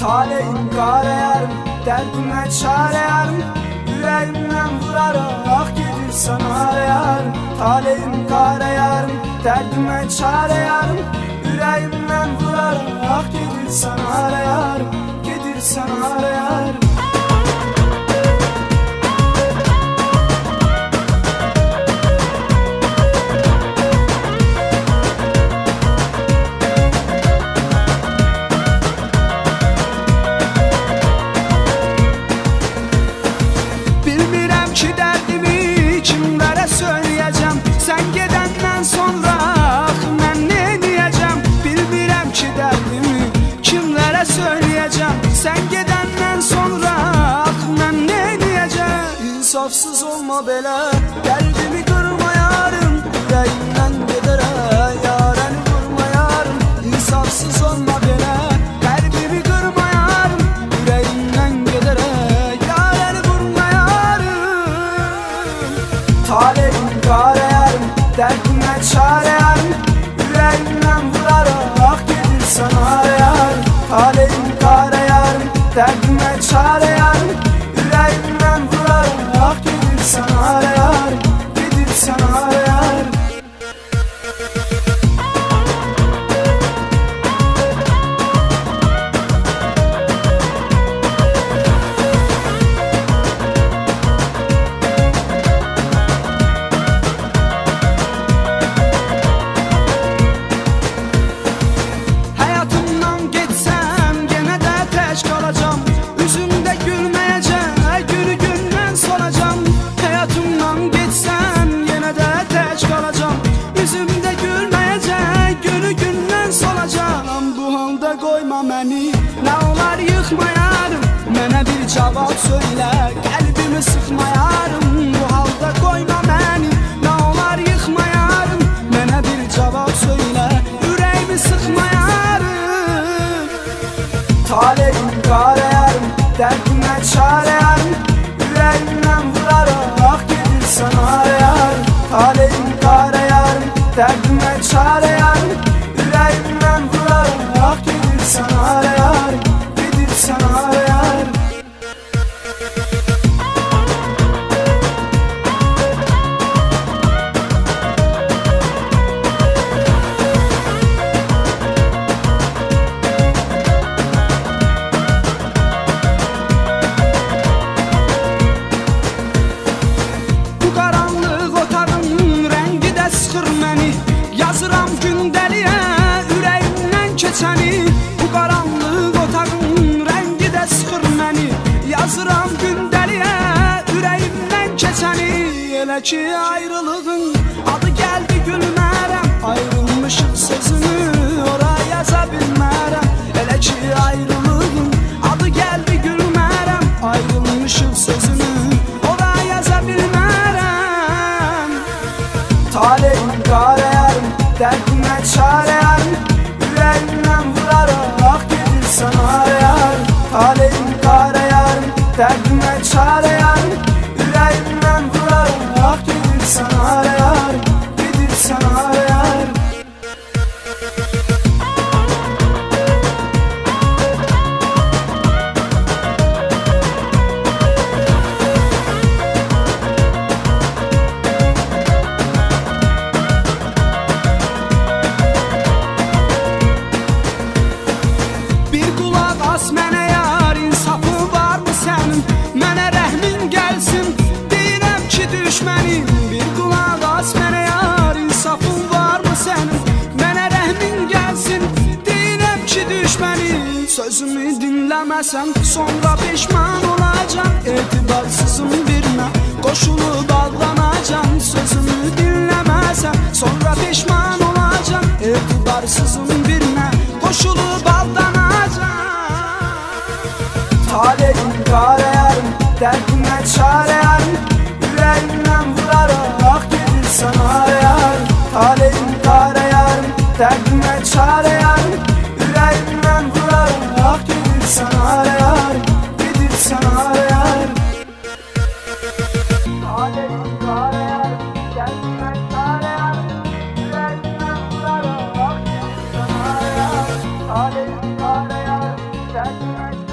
Taleyim kare yarım, derdime çare yarım. Yüreğimden vurarak gelirsen arayarım. Taleyim kare yarım, derdime çare yarım. Yüreğimden vurarak gelirsen arayarım. Gelirsen arayarım. Sen gedenden sonra ben ne diyeceğim? Bilmirəm ki derdimi kimlere söyleyeceğim. Sen gedenden sonra ben ne diyeceğim? İnsafsız olma belə, kalbimi kırma yarım. Yüreğimden gedere yarəni vurma yarım. İnsafsız olma belə, kalbimi kırma yarım. Yüreğimden gedere yarəni vurma yarım. Taleyim kare yarım, derdime çare yarım. Yüreğimden vurarak gelirsen arayarım. Taleyim kare yarım, derdime çare yarım. Yüreğimden vurarak gelirsen arayarım. Gelirsen arayarım. Koyma məni, nə olar yıxmayarım. Mənə bir cavab söylə, qəlbimi sıxmayarım. Bu halda qoyma məni, nə olar yıxmayarım. Mənə bir cavab söylə, ürəyimi sıxmayarım. Taleyim kare yarım, dərdimə çare yarım. Yüreğimdən vurarak gelirsen arayarım. Taleyim kare yarım, dərdimə çare yarım. Yüreğimden vurarak gelirsen arayarım. Gelirsen arayarım. Bu karanlık otağın rengi de sıxır məni. Yazıram gündəliyə ürəyimdən keçəni. Bu qaranlıq otağın rəngi də sıxır məni. Yazıram gündəliyə ürəyimdən keçəni. Elə ki ayrılığın adı gəldi gülmərəm. Ayrılmışıq sözünü ora yaza bilmərəm. Elə ki ayrılığın adı gəldi gülmərəm. Ayrılmışıq sözünü ora yaza bilmərəm. Taleyim kare yarım, derdime çare yarım. Yüreğimden vurarak gelirsen arayarım. Taleyim kare yarım, derdime çare yarım. Yüreğimden vurarak gelirsen arayarım. Gelirsen arayarım. Mənə yar insafı var mı sənin? Mənə rəhmin gəlsin, deyirəm ki düşmənim. Bir qulaq as mənə yar insafın var mı sənin? Mənə rəhmin gəlsin, deyirəm ki düşmənim. Sözümü dinləməsən sonra peşman olacam. Etibarsızım birinə qoşulub aldanacam. Sözümü dinləməsən sonra peşman olacam. Etibarsızım birinə qoşulub aldanacam. Taleyim kare yarım, derdime çare yarım. Yüreğimden vurarak gelirsen arayarım. Taleyim kare yarım, derdime çare yarım. Yüreğimden vurarak gelirsen arayarım. Gelirsen arayarım. Taleyim kare yarım, derdime çare yarım. Yüreğimden vurarak gelirsen arayarım. Taleyim kare yarım, Gel